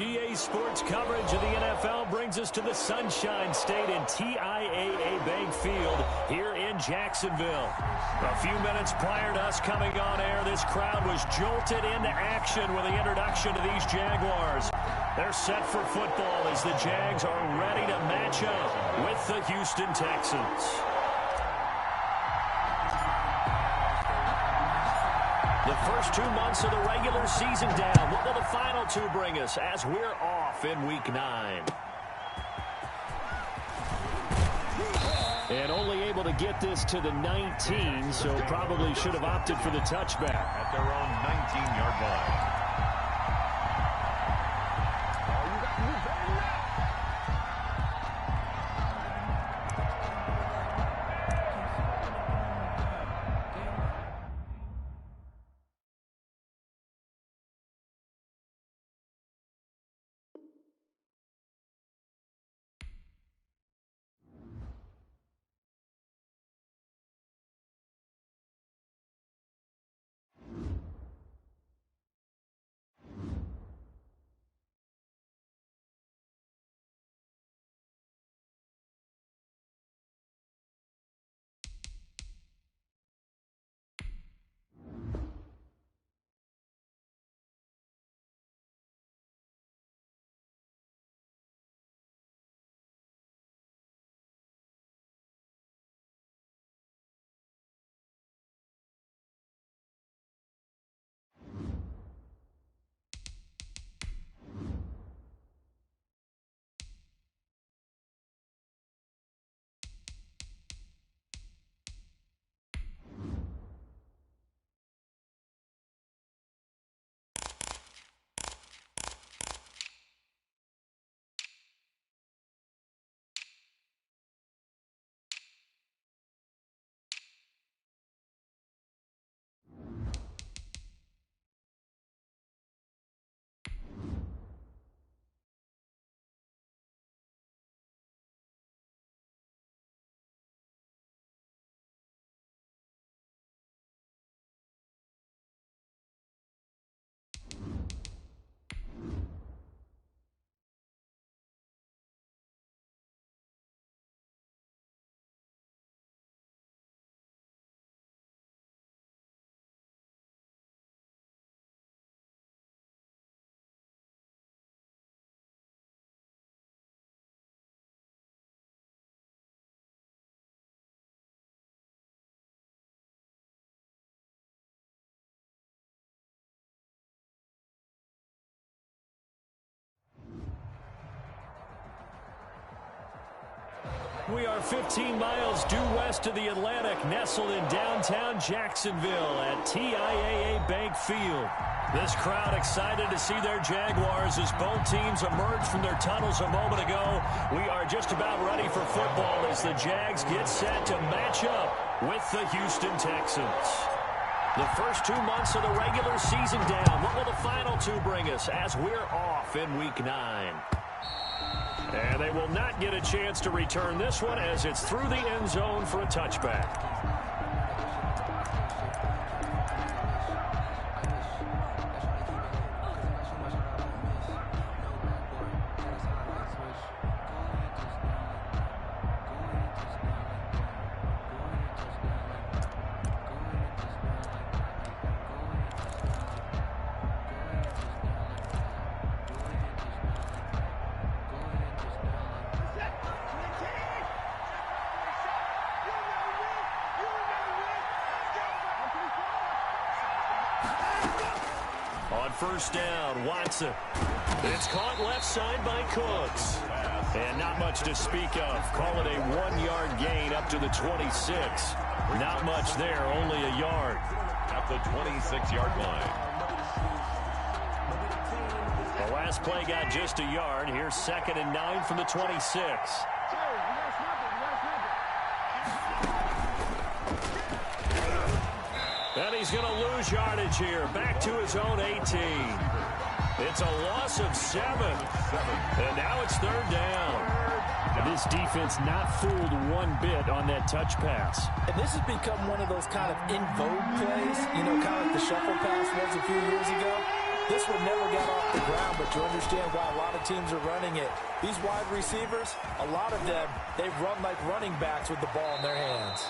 EA Sports coverage of the NFL brings us to the Sunshine State in TIAA Bank Field here in Jacksonville. A few minutes prior to us coming on air, this crowd was jolted into action with the introduction to these Jaguars. They're set for football as the Jags are ready to match up with the Houston Texans. The first 2 months of the regular season down. What will the final two bring us as we're off in Week 9? And only able to get this to the 19, so probably should have opted for the touchback. At their own 19-yard line. We are 15 miles due west of the Atlantic, nestled in downtown Jacksonville at TIAA Bank Field. This crowd excited to see their Jaguars as both teams emerged from their tunnels a moment ago. We are just about ready for football as the Jags get set to match up with the Houston Texans. The first 2 months of the regular season down. What will the final two bring us as we're off in Week 9? And they will not get a chance to return this one as it's through the end zone for a touchback. First down, Watson. It's caught left side by Cooks. And not much to speak of. Call it a 1-yard gain up to the 26. Not much there, only a yard. At the 26-yard line. The last play got just a yard. Here's 2nd and 9 from the 26. And he's going to lose yardage here. Back to his own 18. It's a loss of 7. And now it's 3rd down. This defense not fooled one bit on that touch pass. And this has become one of those kind of in vogue plays, you know, kind of like the shuffle pass was a few years ago. This one never got off the ground, but you understand why a lot of teams are running it. These wide receivers, a lot of them, they run like running backs with the ball in their hands.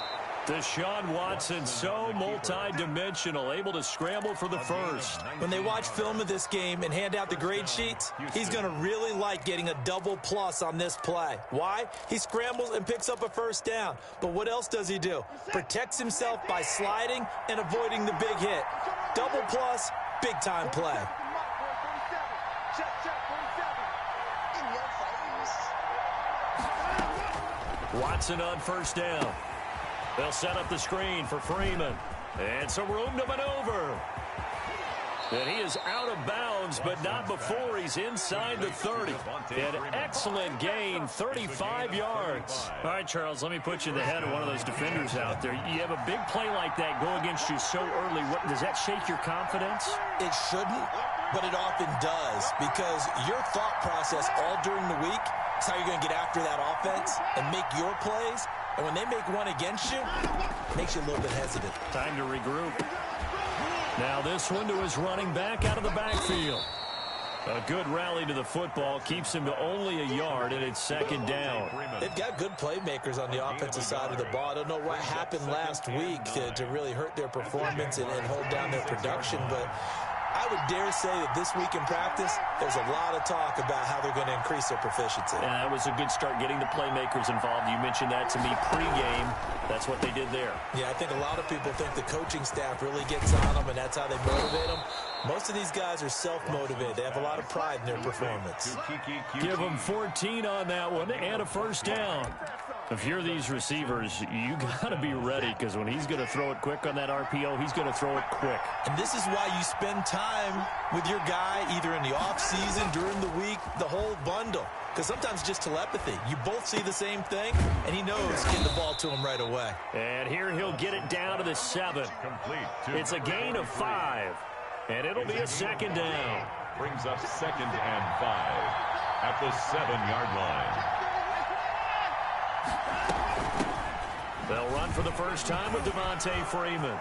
Deshaun Watson, so multi-dimensional, able to scramble for the first. When they watch film of this game and hand out the grade sheets, he's going to really like getting a double plus on this play. Why? He scrambles and picks up a first down. But what else does he do? Protects himself by sliding and avoiding the big hit. Double plus, big-time play. Watson on first down. They'll set up the screen for Freeman. And some room to maneuver. And he is out of bounds, but not before he's inside the 30. An excellent gain, 35 yards. All right, Charles, let me put you in the head of one of those defenders out there. You have a big play like that go against you so early. Does that shake your confidence? It shouldn't, but it often does, because your thought process all during the week is how you're going to get after that offense and make your plays. And when they make one against you, it makes you a little bit hesitant. Time to regroup. Now this one to his running back out of the backfield. A good rally to the football keeps him to only a yard, and it's second down. They've got good playmakers on the offensive side of the ball. I don't know what happened last week to really hurt their performance and hold down their production, but I would dare say that this week in practice, there's a lot of talk about how they're going to increase their proficiency. Yeah, that was a good start getting the playmakers involved. You mentioned that to me pregame. That's what they did there. Yeah, I think a lot of people think the coaching staff really gets on them, and that's how they motivate them. Most of these guys are self-motivated. They have a lot of pride in their performance. Give them 14 on that one and a first down. If you're these receivers, you got to be ready, because when he's going to throw it quick on that RPO, he's going to throw it quick. And this is why you spend time with your guy either in the offseason, during the week, the whole bundle. Because sometimes just telepathy. You both see the same thing, and he knows get the ball to him right away. And here he'll get it down to the 7. It's a gain of 5, and it'll be a second down. Brings up 2nd and 5 at the 7-yard line. They'll run for the first time with Devontae Freeman.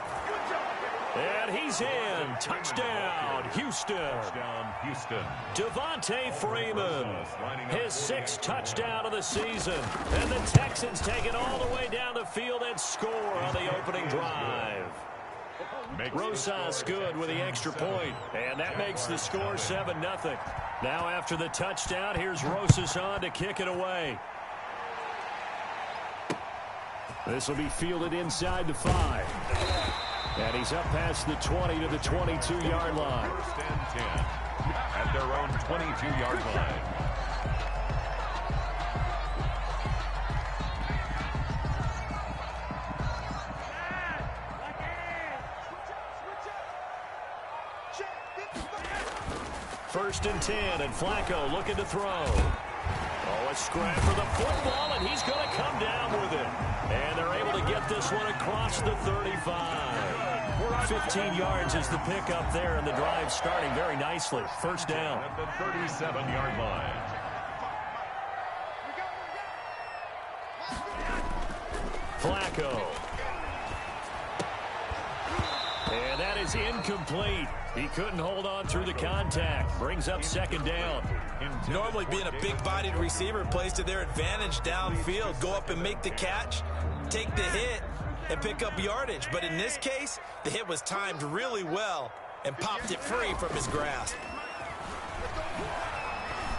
And he's in. Touchdown, Houston. Touchdown, Houston. Devontae Freeman, his 6th touchdown of the season. And the Texans take it all the way down the field and score on the opening drive. Rosas good with the extra point, and that makes the score 7-0. Now after the touchdown, here's Rosas on to kick it away. This will be fielded inside the 5. And he's up past the 20 to the 22-yard line. 1st and 10 at their own 22-yard line. First and 10, and Flacco looking to throw. Oh, a scrap for the football, and he's going to come down with it. And they're able to get this one across the 35. 15 yards is the pickup there, and the drive starting very nicely. First down. At the 37-yard line. Flacco. And that is incomplete. He couldn't hold on through the contact. Brings up second down. Normally being a big-bodied receiver plays to their advantage downfield. Go up and make the catch, take the hit, and pick up yardage. But in this case, the hit was timed really well and popped it free from his grasp.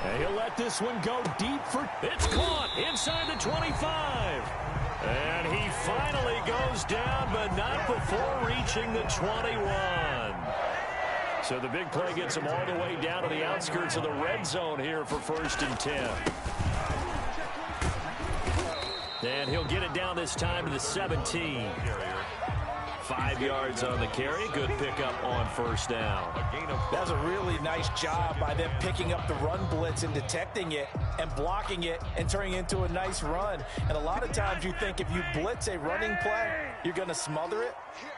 And he'll let this one go deep for... It's caught inside the 25. And he finally goes down, but not before reaching the 21. So the big play gets him all the way down to the outskirts of the red zone here for 1st and 10. And he'll get it down this time to the 17. 5 yards on the carry. Good pickup on first down. That's a really nice job by them picking up the run blitz and detecting it and blocking it and turning it into a nice run. And a lot of times you think if you blitz a running play, you're going to smother it.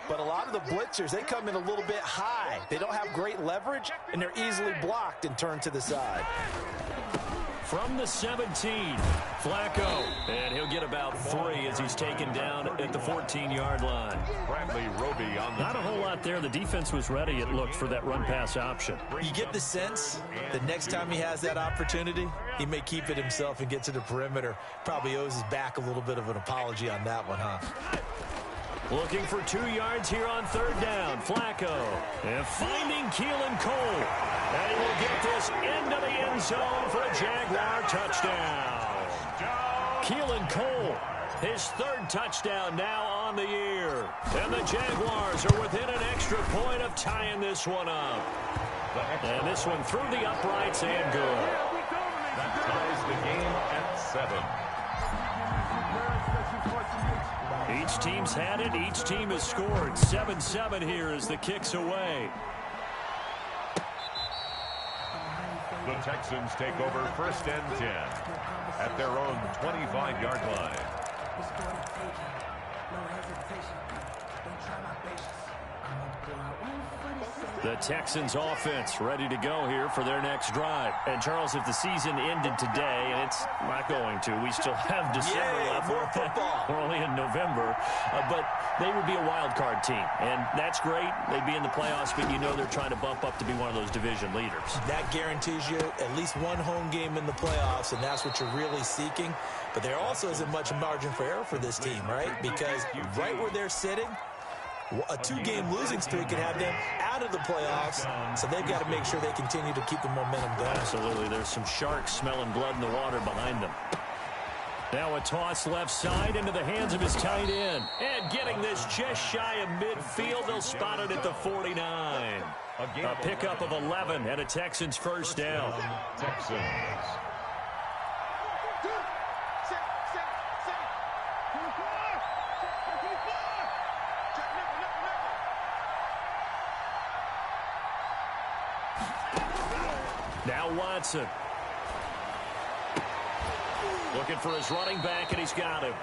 But a lot of the blitzers, they come in a little bit high. They don't have great leverage, and they're easily blocked and turned to the side. From the 17, Flacco. And he'll get about 3 as he's taken down at the 14-yard line. Bradley Roby on the Not a whole lot there. The defense was ready, it looked, for that run-pass option. You get the sense the next time he has that opportunity, he may keep it himself and get to the perimeter. Probably owes his back a little bit of an apology on that one, huh? Looking for 2 yards here on 3rd down. Flacco. And finding Keelan Cole. And he will get this into the end zone for a Jaguar touchdown. Keelan Cole, his 3rd touchdown now on the year. And the Jaguars are within an extra point of tying this one up. And this one through the uprights and good. That ties the game at 7. Each team's had it. Each team has scored. 7-7 here as the kick's away. The Texans take over 1st and 10 at their own 25-yard line. The Texans offense ready to go here for their next drive. And, Charles, if the season ended today, and it's not going to, we still have December left. More football. We're only in November. But they would be a wild card team. And that's great. They'd be in the playoffs, but you know they're trying to bump up to be one of those division leaders. That guarantees you at least one home game in the playoffs, and that's what you're really seeking. But there also isn't much margin for error for this team, right? Because right where they're sitting, a 2-game losing streak could have them out of the playoffs, so they've got to make sure they continue to keep the momentum going. Absolutely. There's some sharks smelling blood in the water behind them. Now a toss left side into the hands of his tight end. And getting this just shy of midfield, they'll spot it at the 49. A pickup of 11 and a Texans 1st down. Texans. Now Watson. Looking for his running back, and he's got him.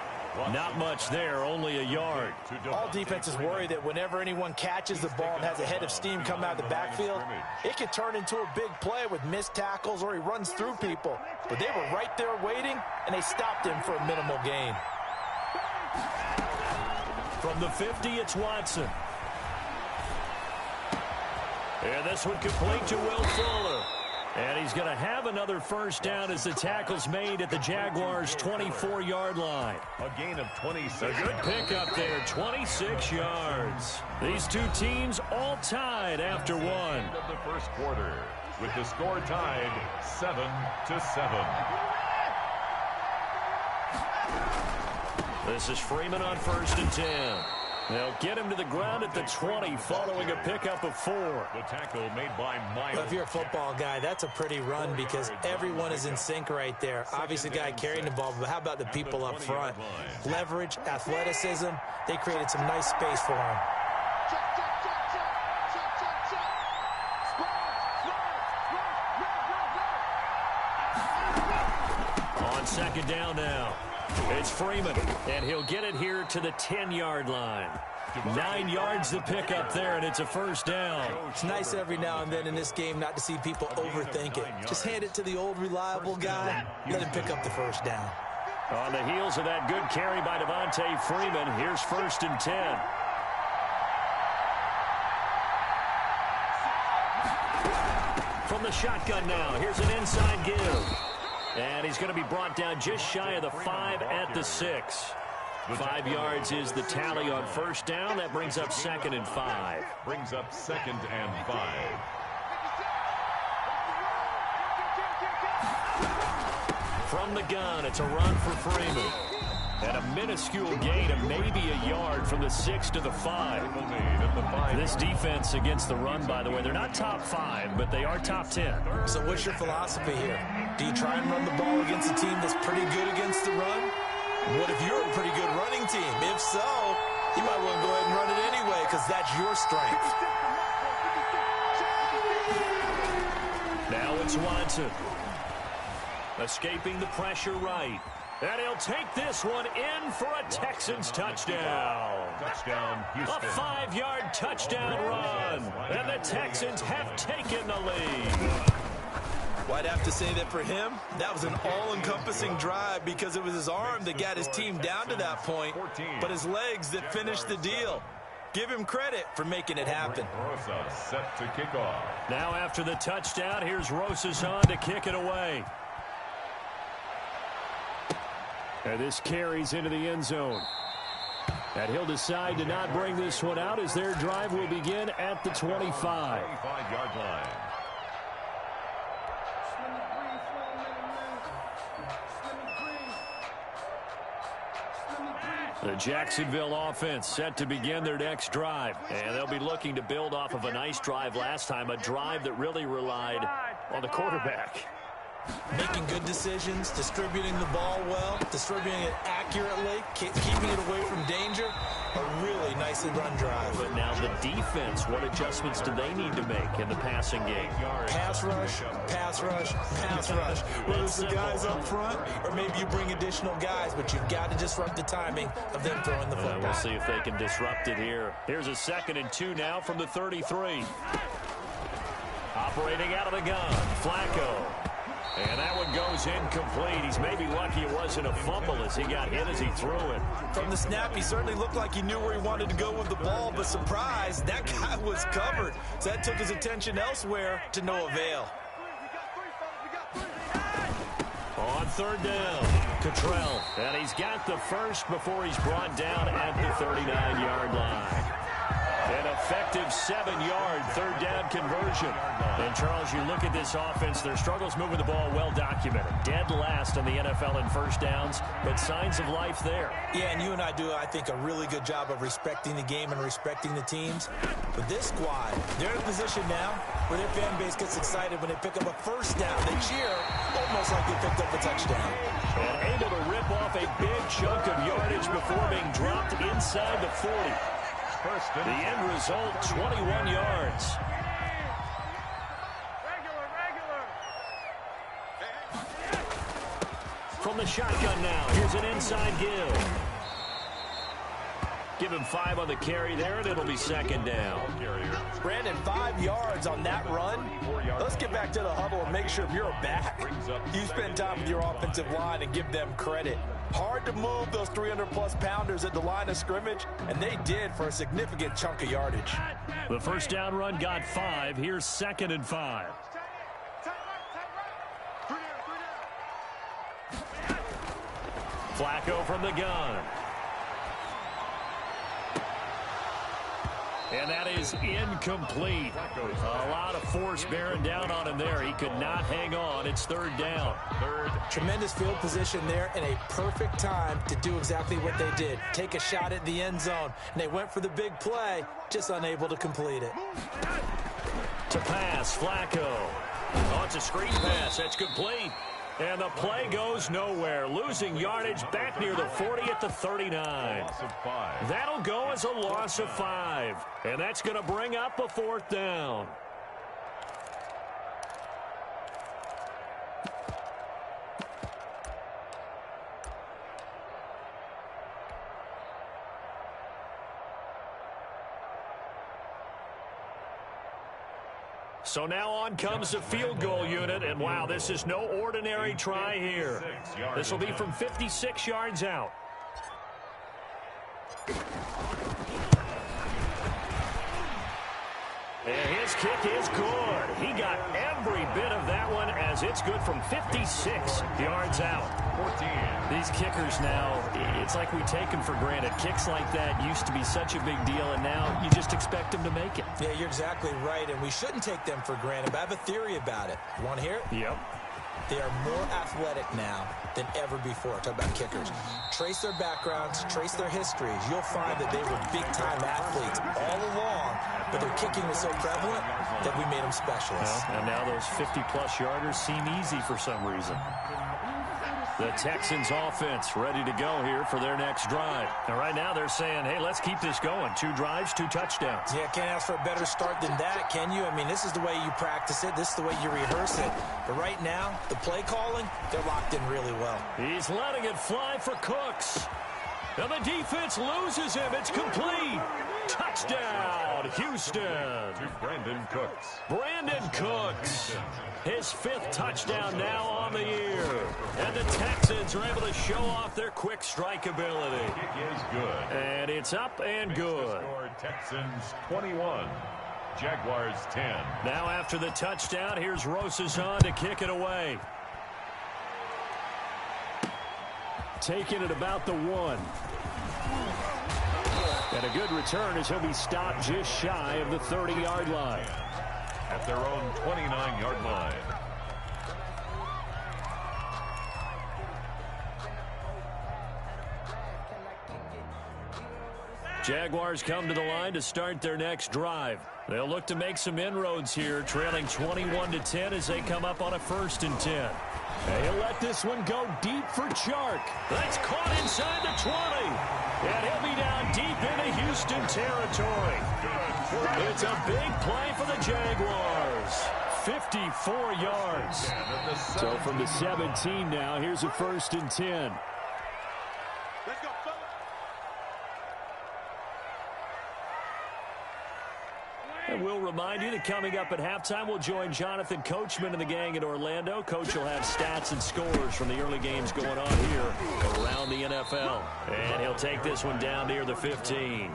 Not much there, only a yard. All defenses worry that whenever anyone catches the ball and has a head of steam come out of the backfield, it can turn into a big play with missed tackles or he runs through people. But they were right there waiting, and they stopped him for a minimal gain. From the 50, it's Watson. And this one complete to Will Fuller. And he's going to have another 1st down as the tackle's made at the Jaguars' 24-yard line. A gain of 26. A good pickup there, 26 yards. These two teams all tied after one. End of the 1st quarter, with the score tied 7-7. This is Freeman on 1st and 10. They'll get him to the ground at the 20 following a pickup of 4. The tackle made by Miles. Well, if you're a football guy, that's a pretty run because everyone is in sync right there. Obviously, the guy carrying the ball, but how about the people up front? Leverage, athleticism, they created some nice space for him. On 2nd down now. It's Freeman, and he'll get it here to the 10-yard line. 9 yards to pick up there, and it's a 1st down. It's nice every now and then in this game not to see people overthink it. Just hand it to the old reliable guy, let him pick up the 1st down. On the heels of that good carry by Devontae Freeman, here's 1st and 10. From the shotgun now, here's an inside give. And he's going to be brought down just shy of the 5 at the 6. 5 yards is the tally on 1st down. That brings up 2nd and 5. Brings up 2nd and 5. From the gun, it's a run for Freeman. And a minuscule gain of maybe a yard from the 6 to the 5. This defense against the run, by the way, they're not top 5, but they are top 10. So what's your philosophy here? Do you try and run the ball against a team that's pretty good against the run? What if you're a pretty good running team? If so, you might want to go ahead and run it anyway because that's your strength. Now it's Watson. Escaping the pressure right. And he'll take this one in for a Texans touchdown. Touchdown, Houston. A 5-yard touchdown run. And the Texans have taken the lead. Well, I'd have to say that for him, that was an all-encompassing drive because it was his arm that got his team down to that point, but his legs that finished the deal. Give him credit for making it happen. Rosa set to kick off. Now after the touchdown, here's Rosas on to kick it away. And this carries into the end zone. And he'll decide to not bring this one out as their drive will begin at the 25. 25-yard line. The Jacksonville offense set to begin their next drive. And they'll be looking to build off of a nice drive last time, a drive that really relied on the quarterback. Making good decisions, distributing the ball well, distributing it accurately, keeping it away from danger. A really nicely run drive. But now the defense, what adjustments do they need to make in the passing game? Pass rush, pass rush, pass rush. Whether it's the guys up front or maybe you bring additional guys, but you've got to disrupt the timing of them throwing the football. We'll see if they can disrupt it here. Here's a 2nd and 2 now from the 33. Operating out of the gun, Flacco. And that one goes incomplete. He's maybe lucky it wasn't a fumble as he got hit as he threw it. From the snap, he certainly looked like he knew where he wanted to go with the ball, but surprise, that guy was covered. So that took his attention elsewhere to no avail. On 3rd down, Cottrell. And he's got the first before he's brought down at the 39-yard line. An effective 7-yard 3rd down conversion. And, Charles, you look at this offense, their struggles moving the ball well documented. Dead last in the NFL in first downs, but signs of life there. Yeah, and you and I do, I think, a really good job of respecting the game and respecting the teams. But this squad, they're in a position now where their fan base gets excited when they pick up a first down. They cheer almost like they picked up a touchdown. And able to rip off a big chunk of yardage before being dropped inside the 40. The end result, 21 yards. From the shotgun now, here's an inside give. Give him 5 on the carry there, and it'll be 2nd down. Brandon, 5 yards on that run. Let's get back to the huddle and make sure if you're back, you spend time with your offensive line and give them credit. Hard to move those 300-plus pounders at the line of scrimmage, and they did for a significant chunk of yardage. The first down run got 5. Here's 2nd and 5. Flacco from the gun. And that is incomplete. A lot of force bearing down on him there. He could not hang on. It's 3rd down. Tremendous field position there and a perfect time to do exactly what they did. Take a shot at the end zone. And they went for the big play, just unable to complete it. To pass, Flacco. Oh, it's a screen pass. That's complete. And the play goes nowhere. Losing yardage back near the 40 at the 39. That'll go as a loss of 5. And that's going to bring up a 4th down. So now on comes the field goal unit, and wow, this is no ordinary try here. This will be from 56 yards out. And his kick is good. He got every bit of that one as it's good from 56 yards out. 14. These kickers now, it's like we take them for granted. Kicks like that used to be such a big deal, and now you just expect them to make it. Yeah, you're exactly right, and we shouldn't take them for granted, but I have a theory about it. You want to hear it? Yep. They are more athletic now than ever before. Talk about kickers. Trace their backgrounds, trace their histories. You'll find that they were big-time athletes all along, but their kicking was so prevalent that we made them specialists. Well, and now those 50-plus yarders seem easy for some reason. The Texans offense ready to go here for their next drive. And right now they're saying, hey, let's keep this going. 2 drives, 2 touchdowns. Yeah, can't ask for a better start than that, can you? I mean, this is the way you practice it. This is the way you rehearse it. But right now, the play calling, they're locked in really well. He's letting it fly for Cooks. And the defense loses him. It's complete. Touchdown, Houston. To Brandon Cooks. Brandon Cooks, his 5th touchdown now on the year. And the Texans are able to show off their quick strike ability. Kick is good. And it's up and good. Score Texans 21. Jaguars 10. Now after the touchdown, here's Rosazon to kick it away. Taking it about the 1. And a good return as he'll be stopped just shy of the 30-yard line. At their own 29-yard line. Jaguars come to the line to start their next drive. They'll look to make some inroads here, trailing 21-10 as they come up on a 1st and 10. He'll let this one go deep for Chark. That's caught inside the 20. And he'll be down deep into Houston territory. It's a big play for the Jaguars. 54 yards. So from the 17 now, here's a 1st and 10. And we'll remind you that coming up at halftime, we'll join Jonathan Coachman and the gang in Orlando. Coach will have stats and scores from the early games going on here around the NFL. And he'll take this one down near the 15.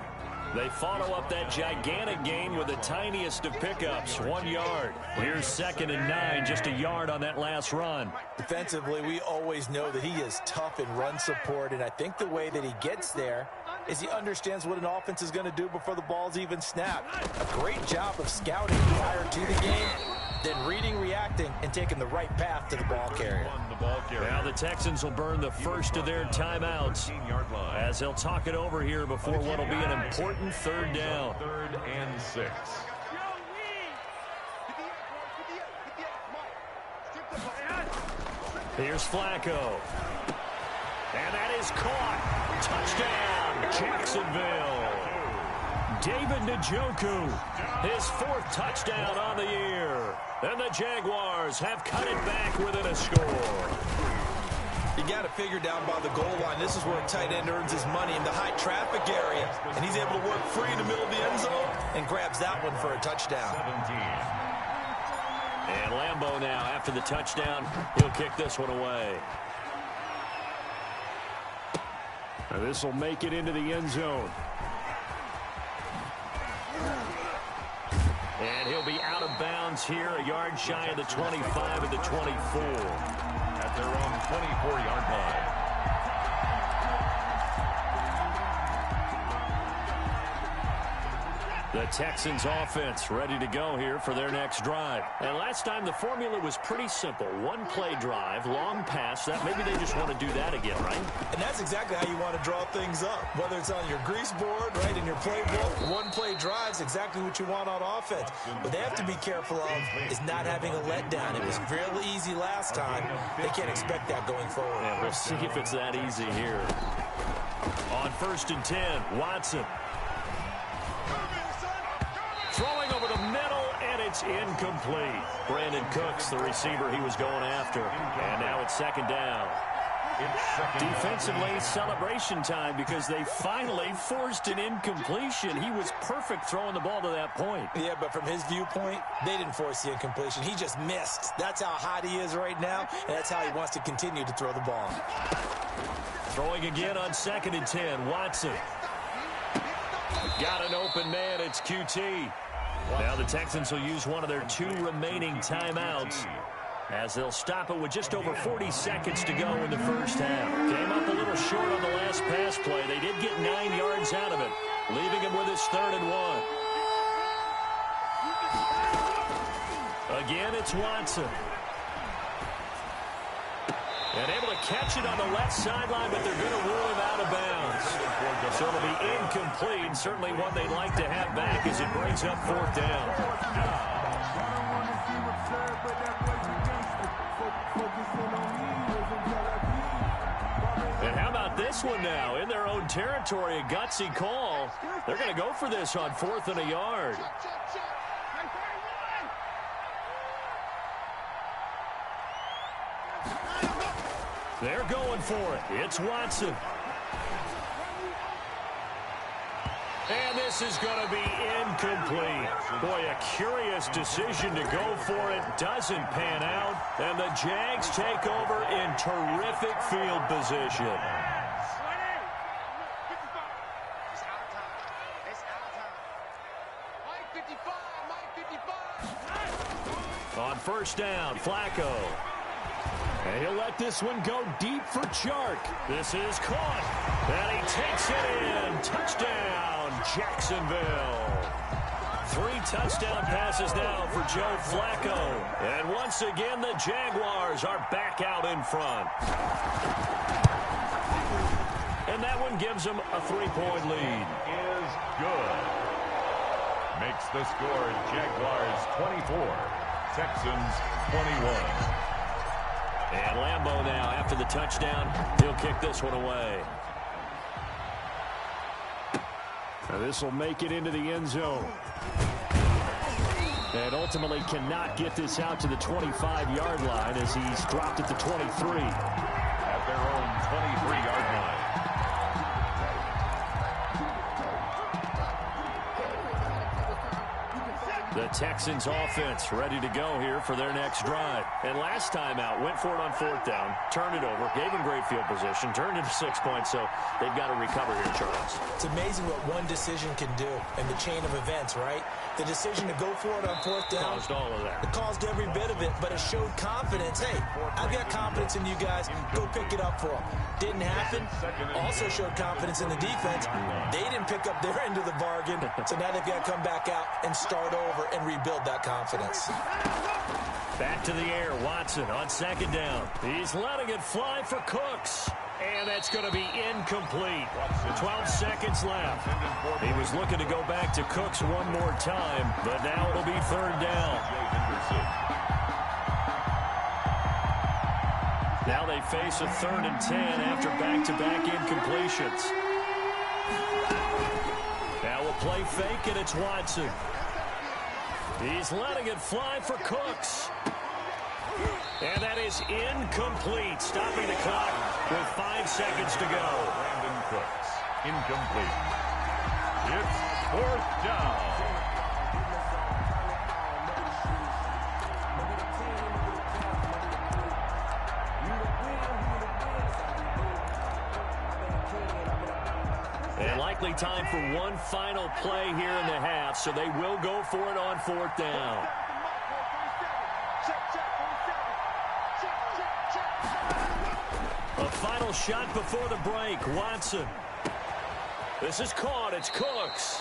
They follow up that gigantic gain with the tiniest of pickups, 1 yard. Here's 2nd and 9, just a yard on that last run. Defensively, we always know that he is tough in run support, and I think the way that he gets there is he understands what an offense is going to do before the ball's even snapped. A great job of scouting prior to the game, then reading, reacting, and taking the right path to the ball carrier. Now the Texans will burn the first of their timeouts as they'll talk it over here before what will be an important 3rd down. 3rd and 6. Here's Flacco. And that is caught. Touchdown, Jacksonville. David Njoku, his 4th touchdown on the year. And the Jaguars have cut it back within a score. You got to figure down by the goal line. This is where a tight end earns his money in the high traffic area. And he's able to work free in the middle of the end zone and grabs that one for a touchdown. 17. And Lambeau now, after the touchdown, he'll kick this one away. And this will make it into the end zone. And he'll be out of bounds here, a yard shy of the 25 and the 24. At their own 24-yard line. The Texans offense ready to go here for their next drive. And last time the formula was pretty simple. 1-play drive, long pass. That maybe they just want to do that again, right? And that's exactly how you want to draw things up. Whether it's on your grease board, right, in your playbook, 1-play drive's exactly what you want on offense. What they have to be careful of is not having a letdown. It was real easy last time. They can't expect that going forward. Yeah, we'll see if it's that easy here. On 1st and 10, Watson. Throwing over the middle, and it's incomplete. Brandon Cooks, the receiver he was going after. And now it's 2nd down. Defensively, celebration time because they finally forced an incompletion. He was perfect throwing the ball to that point. Yeah, but from his viewpoint, they didn't force the incompletion. He just missed. That's how hot he is right now, and that's how he wants to continue to throw the ball. Throwing again on 2nd and 10, Watson. Got an open man, it's QT. Now the Texans will use one of their 2 remaining timeouts as they'll stop it with just over 40 seconds to go in the first half. Came up a little short on the last pass play. They did get 9 yards out of it, leaving him with his 3rd and 1. Again, it's Watson. And able to catch it on the left sideline, but they're going to rule him out of bounds. So it'll be incomplete. Certainly one they'd like to have back as it brings up 4th down. And how about this one now? In their own territory, a gutsy call. They're going to go for this on 4th and a yard. They're going for it. It's Watson. And this is going to be incomplete. Boy, a curious decision to go for it. Doesn't pan out. And the Jags take over in terrific field position. On first down, Flacco. And he'll let this one go deep for Chark. This is caught. And he takes it in. Touchdown, Jacksonville. 3 touchdown passes now for Joe Flacco. And once again, the Jaguars are back out in front. And that one gives them a 3-point lead. Is good. Makes the score Jaguars 24, Texans 21. And Lambeau now, after the touchdown, he'll kick this one away. Now this will make it into the end zone. And ultimately cannot get this out to the 25-yard line as he's dropped at the 23. At their own 23-yard line. The Texans offense ready to go here for their next drive. And last time out, went for it on 4th down, turned it over, gave him great field position, turned it to 6 points, so they've got to recover here, Charles. It's amazing what one decision can do in the chain of events, right? The decision to go for it on 4th down. Caused all of that. It caused every bit of it, but it showed confidence. Hey, I've got confidence in you guys. Go pick it up for them. Didn't happen. Also showed confidence in the defense. They didn't pick up their end of the bargain, so now they've got to come back out and start over and rebuild that confidence. Back to the air, Watson on 2nd down. He's letting it fly for Cooks. And that's going to be incomplete. 12 seconds left. He was looking to go back to Cooks one more time, but now it'll be 3rd down. Now they face a 3rd and 10 after back-to-back incompletions. Now we'll play fake, and it's Watson. He's letting it fly for Cooks. And that is incomplete, stopping the clock with 5 seconds to go. Brandon Cooks, incomplete. It's 4th down. And likely time for one final play here in the half, so they will go for it on 4th down. A final shot before the break. Watson. This is caught. It's Cooks.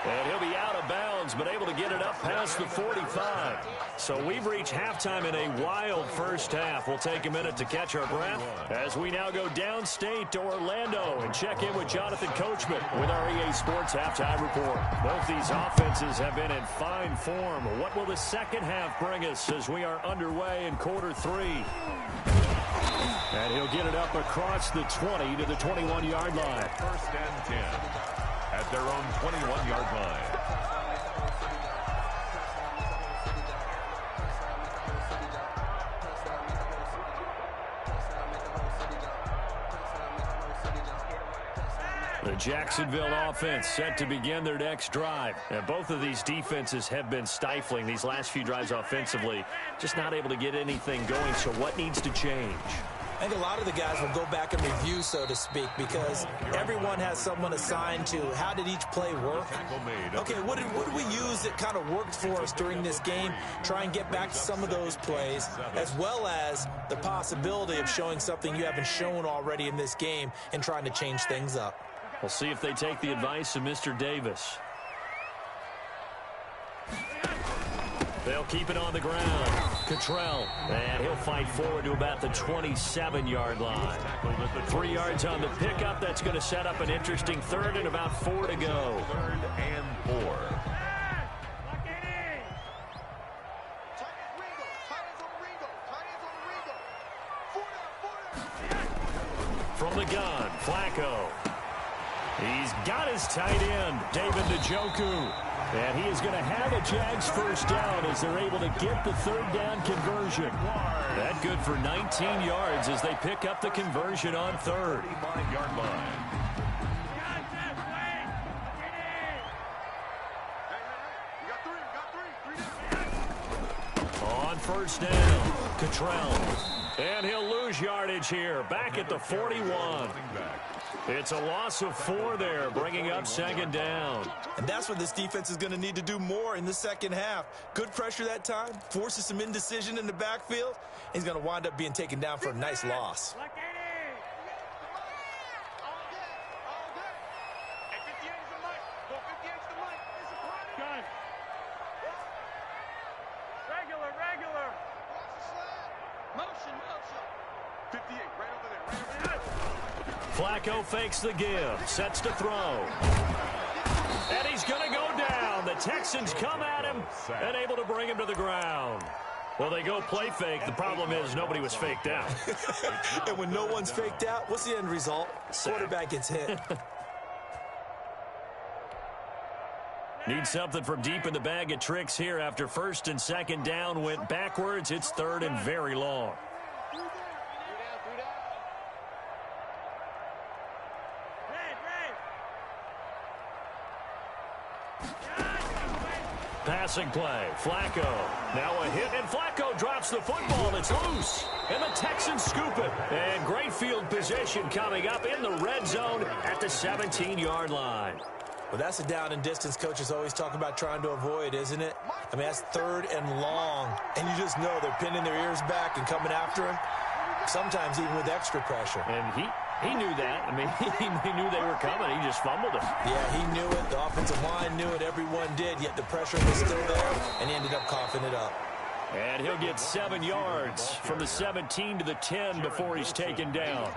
And he'll be out of bounds, but able to get it up past the 45. So we've reached halftime in a wild first half. We'll take a minute to catch our breath as we now go downstate to Orlando and check in with Jonathan Coachman with our EA Sports Halftime Report. Both these offenses have been in fine form. What will the second half bring us as we are underway in quarter 3? And he'll get it up across the 20 to the 21-yard line. 1st and 10 at their own 21-yard line. The Jacksonville offense set to begin their next drive. And both of these defenses have been stifling these last few drives offensively. Just not able to get anything going, so what needs to change? I think a lot of the guys will go back and review, so to speak, because everyone has someone assigned to how did each play work. Okay, what did we use that kind of worked for us during this game? Try and get back to some of those plays, as well as the possibility of showing something you haven't shown already in this game and trying to change things up. We'll see if they take the advice of Mr. Davis. They'll keep it on the ground. Cottrell, and he'll fight forward to about the 27-yard line. 3 yards on the pickup. That's going to set up an interesting 3rd and about 4 to go. 3rd and 4. From the gun, Flacco. He's got his tight end, David Njoku. And he is going to have a Jags first down as they're able to get the 3rd down conversion. That good for 19 yards as they pick up the conversion on 3rd. 35-yard line. On first down, Cottrell. And he'll lose yardage here, back at the 41. It's a loss of 4 there, bringing up second down. And that's what this defense is going to need to do more in the second half. Good pressure that time, forces some indecision in the backfield. He's going to wind up being taken down for a nice loss. Flacco fakes the give, sets to throw. And he's going to go down. The Texans come at him and able to bring him to the ground. Well, they go play fake. The problem is nobody was faked out. And when no one's faked out, what's the end result? Quarterback gets hit. Need something from deep in the bag of tricks here after first and second down went backwards. It's third and very long. Passing play, Flacco. Now a hit, and Flacco drops the football. It's loose, and the Texans scoop it. And great field position coming up in the red zone at the 17-yard line. Well, that's a down and distance coaches always talk about trying to avoid, isn't it? I mean, that's third and long, and you just know they're pinning their ears back and coming after him, sometimes even with extra pressure. And he knew that. I mean, he knew they were coming. He just fumbled it. Yeah, he knew it. The offensive line knew it. Everyone did, yet the pressure was still there, and he ended up coughing it up. And he'll get 7 yards from the 17 to the 10 before he's taken down.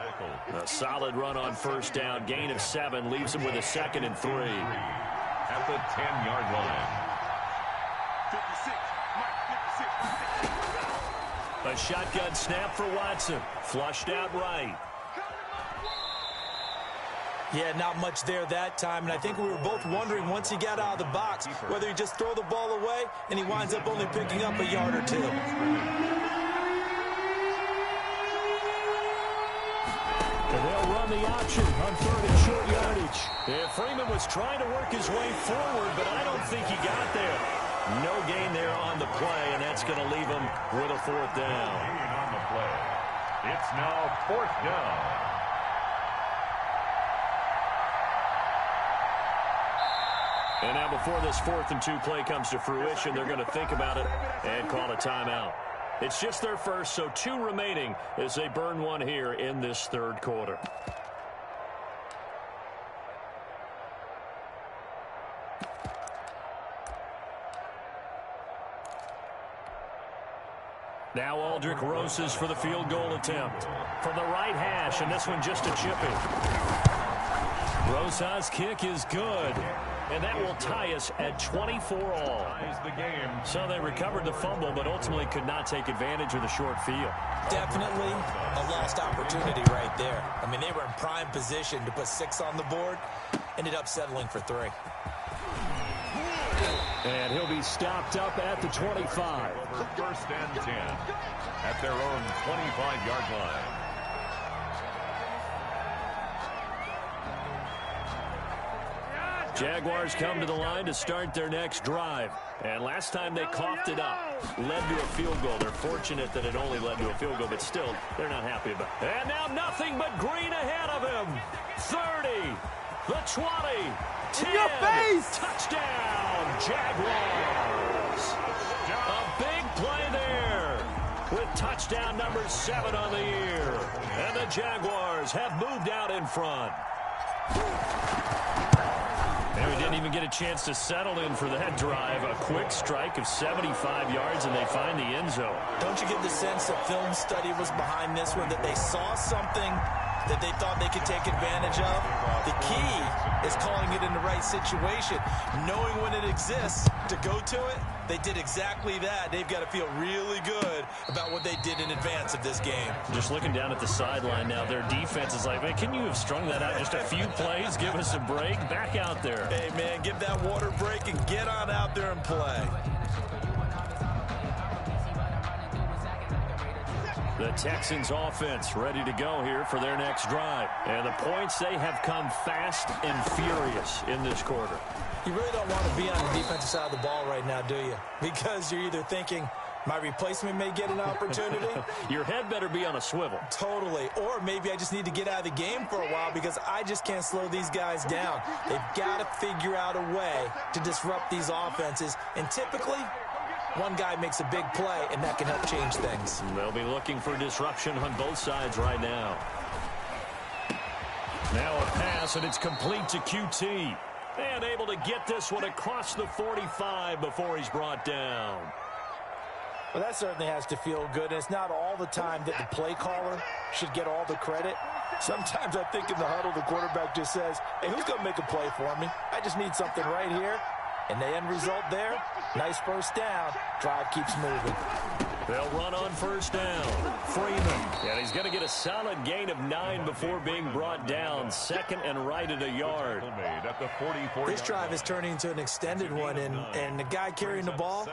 A solid run on first down. Gain of 7 leaves him with a 2nd and 3. At the 10-yard line. A shotgun snap for Watson. Flushed out right. Yeah, not much there that time, and I think we were both wondering once he got out of the box whether he just throw the ball away, and he winds up only picking up a yard or 2. And they'll run the option on third and short yardage. Yeah, Freeman was trying to work his way forward, but I don't think he got there. No gain there on the play, and that's going to leave him with a 4th down. Gain on the play. It's now 4th down. And now before this 4th and 2 play comes to fruition, they're going to think about it and call a timeout. It's just their first, so 2 remaining as they burn 1 here in this 3rd quarter. Now Aldrick Roses for the field goal attempt. From the right hash, and this one just a chipping. Rosas' kick is good. And that will tie us at 24 all. So they recovered the fumble, but ultimately could not take advantage of the short field. Definitely a lost opportunity right there. I mean, they were in prime position to put 6 on the board. Ended up settling for 3. And he'll be stopped up at the 25. First and 10 at their own 25-yard line. Jaguars come to the line to start their next drive. And last time they coughed it up, led to a field goal. They're fortunate that it only led to a field goal, but still, they're not happy about it. And now nothing but green ahead of him. 30, the 20, 10, touchdown, Jaguars. A big play there with touchdown number 7 on the year. And the Jaguars have moved out in front. And we didn't even get a chance to settle in for that drive. A quick strike of 75 yards, and they find the end zone. Don't you get the sense that film study was behind this one, that they saw something that they thought they could take advantage of? The key is calling it in the right situation, knowing when it exists to go to it. They did exactly that. They've got to feel really good about what they did in advance of this game. Just looking down at the sideline now, their defense is like, man, can you have strung that out just a few plays? Give us a break. Back out there. Hey, man, give that water break and get on out there and play. The Texans offense ready to go here for their next drive. And the points, they have come fast and furious in this quarter. You really don't want to be on the defensive side of the ball right now, do you? Because you're either thinking, My replacement may get an opportunity. Your head better be on a swivel. Totally. Or maybe I just need to get out of the game for a while because I just can't slow these guys down. They've got to figure out a way to disrupt these offenses. And typically, one guy makes a big play, and that can help change things. They'll be looking for disruption on both sides right now. Now a pass, and it's complete to QT. And able to get this one across the 45 before he's brought down. Well, that certainly has to feel good. And it's not all the time that the play caller should get all the credit. Sometimes I think in the huddle, the quarterback just says, hey, who's going to make a play for me? I just need something right here. And the end result there, nice first down. Drive keeps moving. They'll run on first down. Freeman. And he's going to get a solid gain of 9 before being brought down. Second and right at a yard. This drive is turning into an extended one, and the guy carrying the ball,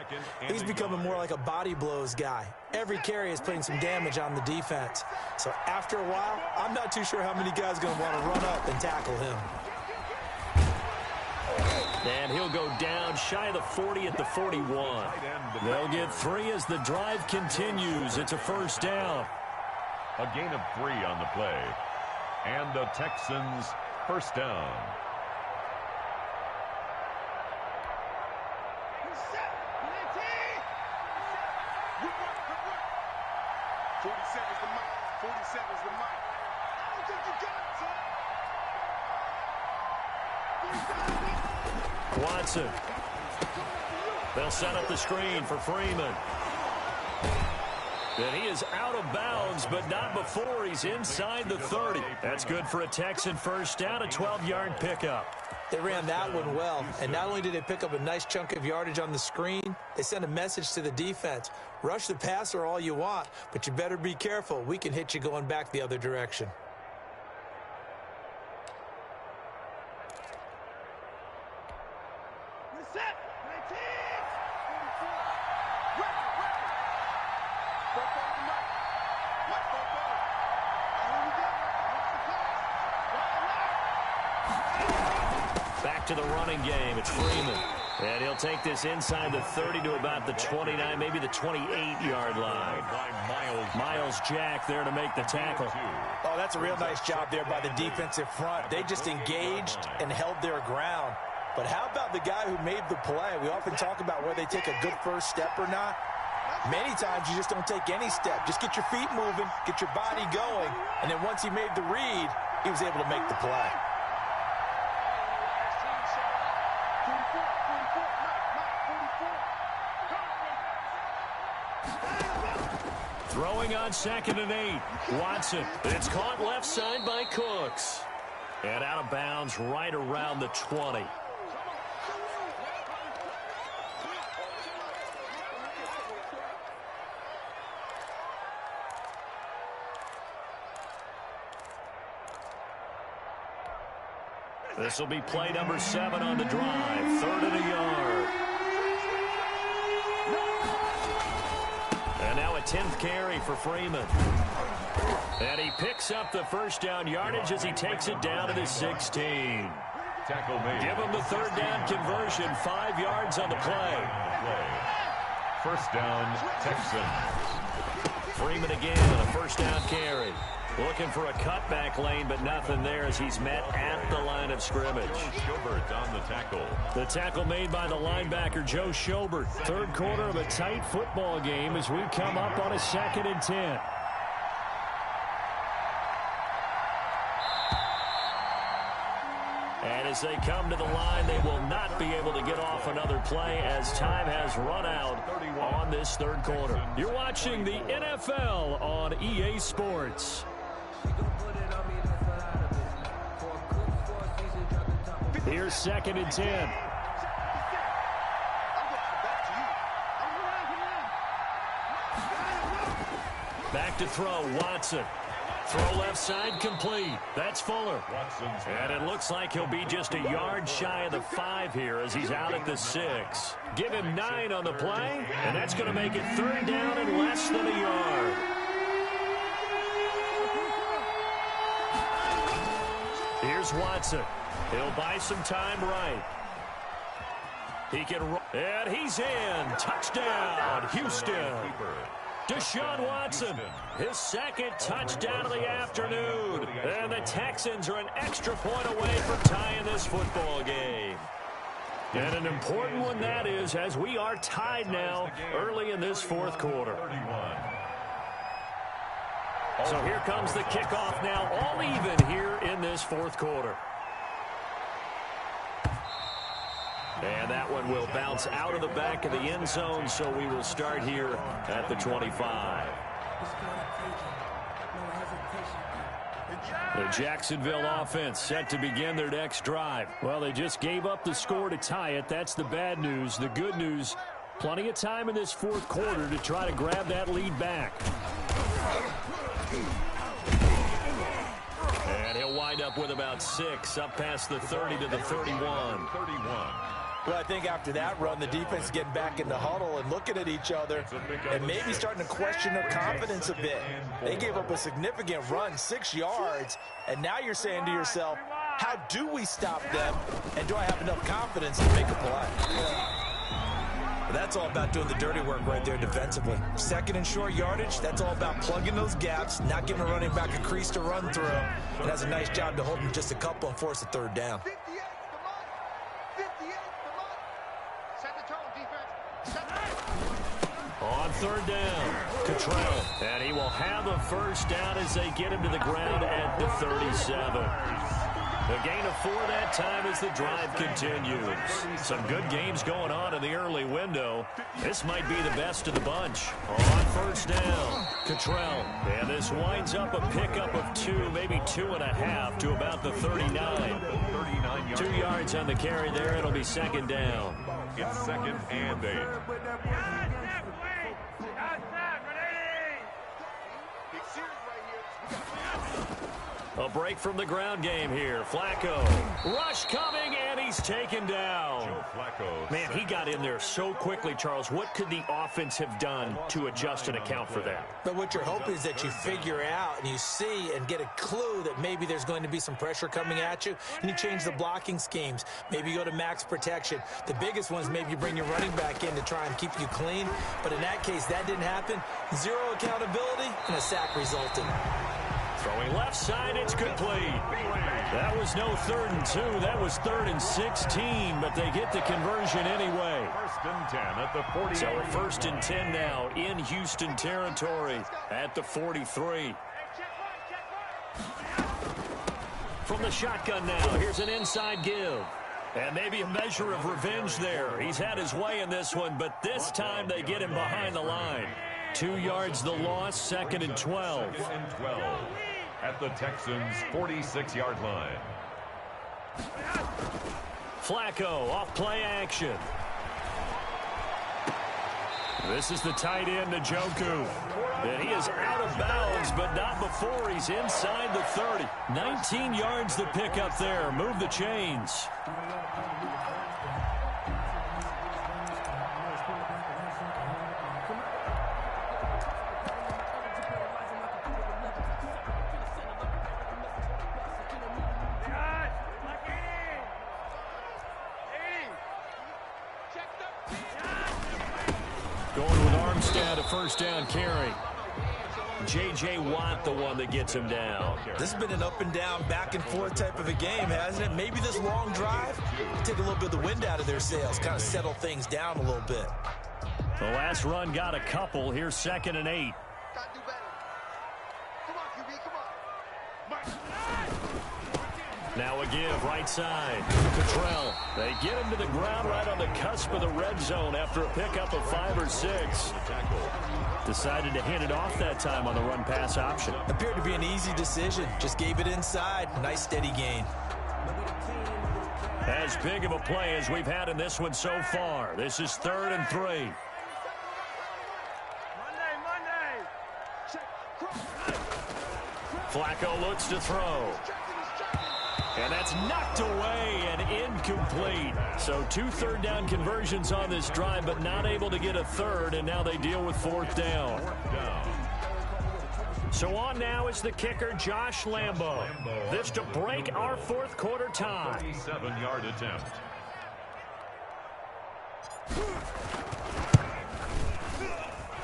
he's becoming more like a body blows guy. Every carry is putting some damage on the defense. So after a while, I'm not too sure how many guys are going to want to run up and tackle him. And he'll go down shy of the 40 at the 41. They'll get 3 as the drive continues. It's a first down. A gain of 3 on the play. And the Texans first down. Watson. They'll set up the screen for Freeman. And he is out of bounds, but not before he's inside the 30. That's good for a Texan first down, a 12-yard pickup. They ran that one well, and not only did they pick up a nice chunk of yardage on the screen, they sent a message to the defense. Rush the passer all you want, but you better be careful. We can hit you going back the other direction. Back to the running game. It's Freeman. And he'll take this inside the 30 to about the 29, maybe the 28-yard line. Miles Jack there to make the tackle. Oh, that's a real nice job there by the defensive front. They just engaged and held their ground. But how about the guy who made the play? We often talk about whether they take a good first step or not. Many times you just don't take any step. Just get your feet moving, get your body going, and then once he made the read, he was able to make the play. Throwing on 2nd and 8. Watson. It's caught left side by Cooks. And out of bounds right around the 20. This will be play number 7 on the drive. 3rd and a yard. And now a 10th carry for Freeman. And he picks up the first down yardage as he takes it down to the 16. Tackle made. Give him the 3rd down conversion. 5 yards on the play. First down, Texans. Freeman again on a first down carry. Looking for a cutback lane, but nothing there as he's met at the line of scrimmage. Schobert on the tackle. The tackle made by the linebacker, Joe Schobert. 3rd quarter of a tight football game as we come up on a 2nd and 10. And as they come to the line, they will not be able to get off another play as time has run out on this 3rd quarter. You're watching the NFL on EA Sports. Here's 2nd and 10. Back to throw, Watson. Throw left side complete. That's Fuller. And it looks like he'll be just a yard shy of the 5 here as he's out at the 6. Give him 9 on the play, and that's going to make it 3rd down and less than a yard. Here's Watson. He'll buy some time right. He can roll, and he's in. Touchdown, Houston. Deshaun Watson, his second touchdown of the afternoon. And the Texans are an extra point away from tying this football game. And an important one that is, as we are tied now early in this fourth quarter. So here comes the kickoff now, all even here in this fourth quarter. And that one will bounce out of the back of the end zone, so we will start here at the 25. The Jacksonville offense set to begin their next drive. Well, they just gave up the score to tie it. That's the bad news. The good news, plenty of time in this fourth quarter to try to grab that lead back. And he'll wind up with about 6, up past the 30 to the 31. Well, I think after that run, the defense is getting back in the huddle and looking at each other and maybe starting to question their confidence a bit. They gave up a significant run, 6 yards, and now you're saying to yourself, how do we stop them, and do I have enough confidence to make a play? That's all about doing the dirty work right there defensively. Second and short yardage, that's all about plugging those gaps, not giving a running back a crease to run through, and that's a nice job to hold them just a couple and force a third down. On third down, Cottrell, and he will have the first down as they get him to the ground at the 37. A gain of 4 that time as the drive continues. Some good games going on in the early window. This might be the best of the bunch. On first down, Cottrell, and this winds up a pickup of 2, maybe 2.5 to about the 39. 2 yards on the carry there. It'll be second down. It's second and 8. A break from the ground game here. Flacco. Rush coming, and he's taken down. Man, he got in there so quickly, Charles. What could the offense have done to adjust and account for that? But what you're hoping is that you figure out and you see and get a clue that maybe there's going to be some pressure coming at you, and you change the blocking schemes. Maybe you go to max protection. The biggest one is maybe you bring your running back in to try and keep you clean. But in that case, that didn't happen. 0 accountability, and a sack resulted. Throwing left side, it's complete. That was no 3rd and 2. That was 3rd and 16, but they get the conversion anyway. First and 10 at the 40. So 1st and 10 now in Houston territory at the 43. From the shotgun now, here's an inside give. And maybe a measure of revenge there. He's had his way in this one, but this time they get him behind the line. 2 yards the loss, 2nd and 12. 2nd and 12 at the Texans' 46-yard line. Flacco off play action. This is the tight end, Njoku. And he is out of bounds, but not before he's inside the 30. 19 yards the pickup there. Move the chains. Going with Armstead, a first down carry. J.J. Watt, the one that gets him down. This has been an up and down, back and forth type of a game, hasn't it? Maybe this long drive take a little bit of the wind out of their sails, kind of settle things down a little bit. The last run got a couple. Here's 2nd and 8. Now a give, right side. Cottrell. They get him to the ground right on the cusp of the red zone after a pickup of 5 or 6. Decided to hand it off that time on the run-pass option. Appeared to be an easy decision. Just gave it inside. Nice steady gain. As big of a play as we've had in this one so far. This is 3rd and 3. Flacco looks to throw. And that's knocked away and incomplete. So 2 third-down conversions on this drive, but not able to get a third, and now they deal with 4th down. So on now is the kicker, Josh Lambo. This to break our fourth quarter tie. 37-yard attempt.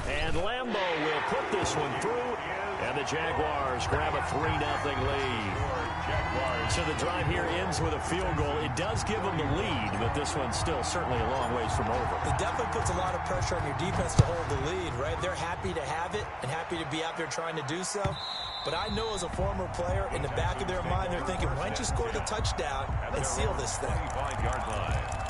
And Lambo will put this one through, and the Jaguars grab a 3-0 lead. So the drive here ends with a field goal. It does give them the lead, but this one's still certainly a long ways from over. It definitely puts a lot of pressure on your defense to hold the lead, right? They're happy to have it and happy to be out there trying to do so. But I know as a former player, in the back of their mind, they're thinking, why don't you score the touchdown and seal this thing? 25-yard line.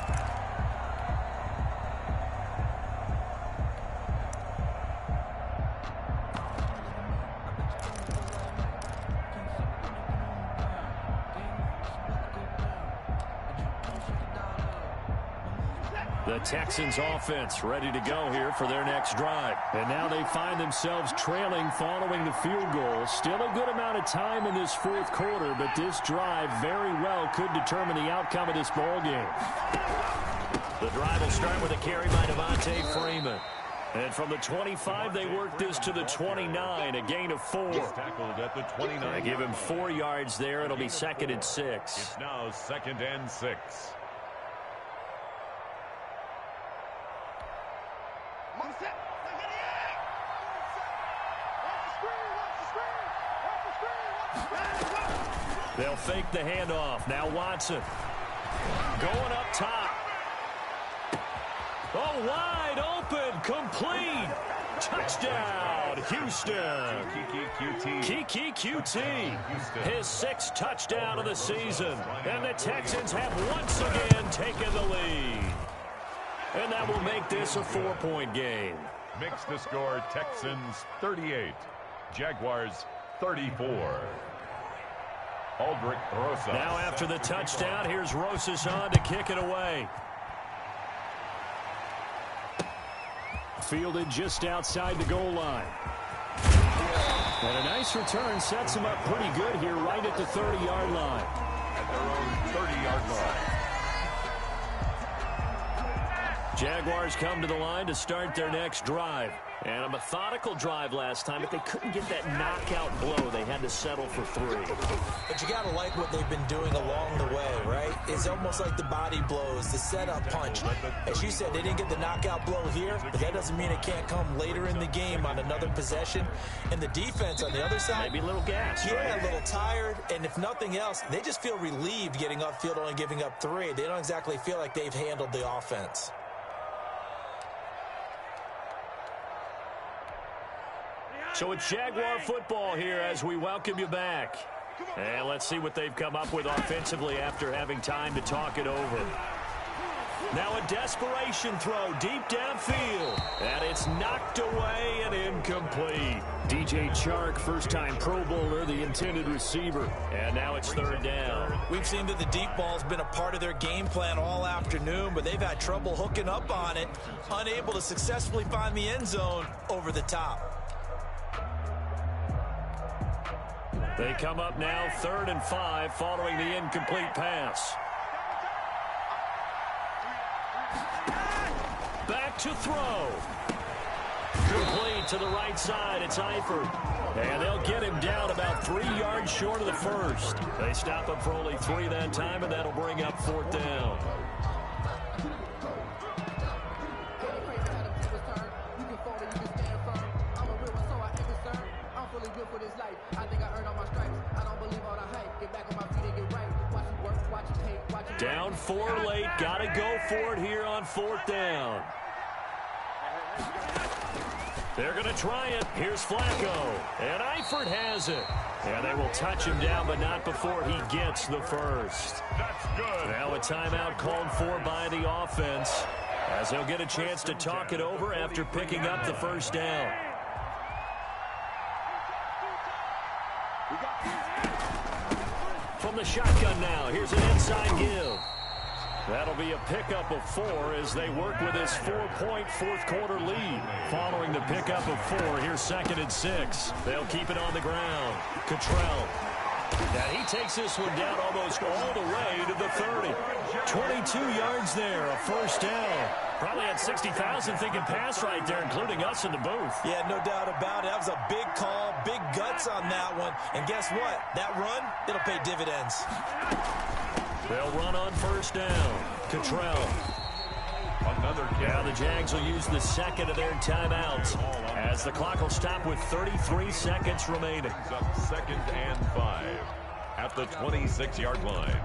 The Texans offense ready to go here for their next drive. And now they find themselves trailing following the field goal. Still a good amount of time in this fourth quarter, but this drive very well could determine the outcome of this ball game. The drive will start with a carry by Devontae Freeman. And from the 25, they work this to the 29, a gain of 4. Tackled at the 29. They give him 4 yards there. It'll be 2nd and 6. It's now 2nd and 6. They'll fake the handoff. Now Watson going up top. Oh, wide open, complete. Touchdown, Houston. Kiki QT. His 6th touchdown of the season. And the Texans have once again taken the lead. And that will make this a 4-point game. Makes the score Texans 38. Jaguars 34. Aldrich Rosas. Now after the touchdown, here's Rosas on to kick it away. Fielded just outside the goal line. And a nice return sets him up pretty good here right at the 30-yard line. At their own 30-yard line. Jaguars come to the line to start their next drive. And a methodical drive last time, but they couldn't get that knockout blow. They had to settle for 3. But you got to like what they've been doing along the way, right? It's almost like the body blows, the setup punch. As you said, they didn't get the knockout blow here, but that doesn't mean it can't come later in the game on another possession. And the defense on the other side, maybe a little gas, yeah, right? A little tired. And if nothing else, they just feel relieved getting upfield, only giving up 3. They don't exactly feel like they've handled the offense. So it's Jaguar football here as we welcome you back. And let's see what they've come up with offensively after having time to talk it over. Now a desperation throw deep downfield. And it's knocked away and incomplete. DJ Chark, first-time Pro Bowler, the intended receiver. And now it's 3rd down. We've seen that the deep ball's been a part of their game plan all afternoon, but they've had trouble hooking up on it, unable to successfully find the end zone over the top. They come up now 3rd and 5 following the incomplete pass. Back to throw. Complete to the right side. It's Eifert. And they'll get him down about 3 yards short of the first. They stop him for only 3 that time, and that'll bring up 4th down. Down 4 late. Got to go for it here on 4th down. They're going to try it. Here's Flacco. And Eifert has it. Yeah, they will touch him down, but not before he gets the first. That's good. Now a timeout called for by the offense, as they'll get a chance to talk it over after picking up the first down. From the shotgun now, here's an inside give. That'll be a pickup of 4 as they work with this 4-point fourth quarter lead. Following the pickup of 4, here's 2nd and 6. They'll keep it on the ground. Cottrell. And he takes this one down almost all the way to the 30. 22 yards there, a first down. Probably had 60,000 thinking pass right there, including us in the booth. Yeah, no doubt about it. That was a big call, big guts on that one. And guess what? That run, it'll pay dividends. They'll run on first down. Cottrell. Now the Jags will use the second of their timeouts as the clock will stop with 33 seconds remaining. Up 2nd and 5 at the 26-yard line.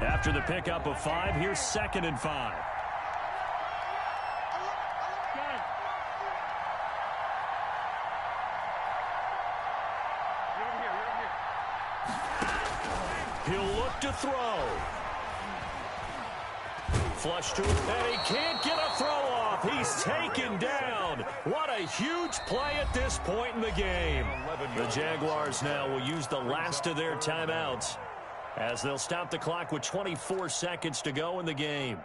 After the pickup of 5, here's 2nd and 5. He'll look to throw. Flush to him, and he can't get a throw off. He's taken down. What a huge play at this point in the game. The Jaguars now will use the last of their timeouts as they'll stop the clock with 24 seconds to go in the game.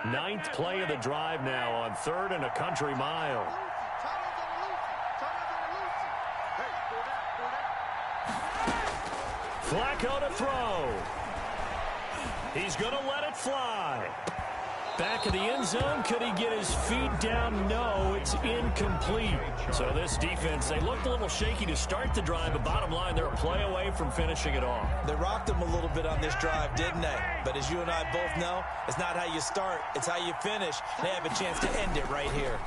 Ninth play of the drive now on 3rd and a country mile. Flacco to throw. He's going to let it fly. Back of the end zone. Could he get his feet down? No, it's incomplete. So this defense, they looked a little shaky to start the drive, but bottom line, they're a play away from finishing it off. They rocked him a little bit on this drive, didn't they? But as you and I both know, it's not how you start, it's how you finish. They have a chance to end it right here.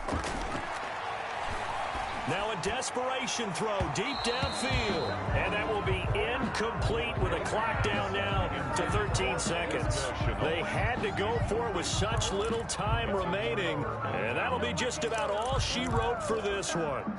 Now a desperation throw deep downfield. And that will be incomplete with a clock down now to 13 seconds. They had to go for it with such little time remaining. And that'll be just about all she wrote for this one.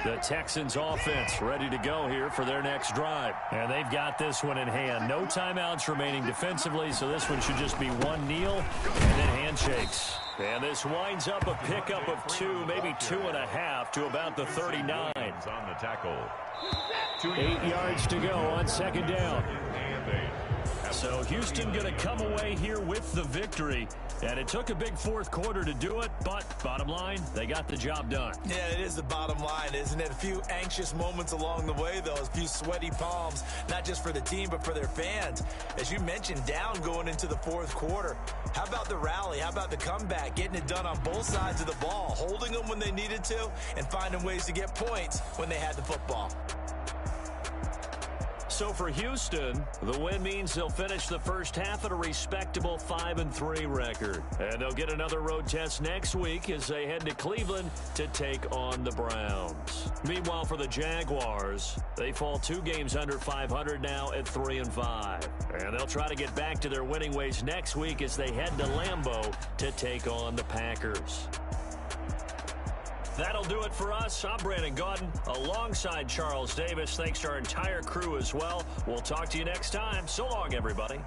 The Texans offense ready to go here for their next drive. And they've got this one in hand. No timeouts remaining defensively, so this one should just be one kneel and then handshakes. And this winds up a pickup of 2, maybe 2.5 to about the 39. On the tackle. 8 yards to go on 2nd down. So Houston going to come away here with the victory. And it took a big 4th quarter to do it, but bottom line, they got the job done. Yeah, it is the bottom line, isn't it? A few anxious moments along the way, though. A few sweaty palms, not just for the team, but for their fans. As you mentioned, down going into the 4th quarter. How about the rally? How about the comeback? Getting it done on both sides of the ball, holding them when they needed to, and finding ways to get points when they had the football. So for Houston, the win means they'll finish the first half at a respectable 5-3 record. And they'll get another road test next week as they head to Cleveland to take on the Browns. Meanwhile, for the Jaguars, they fall 2 games under 500 now at 3-5. And they'll try to get back to their winning ways next week as they head to Lambeau to take on the Packers. That'll do it for us. I'm Brandon Gaudin alongside Charles Davis. Thanks to our entire crew as well. We'll talk to you next time. So long, everybody.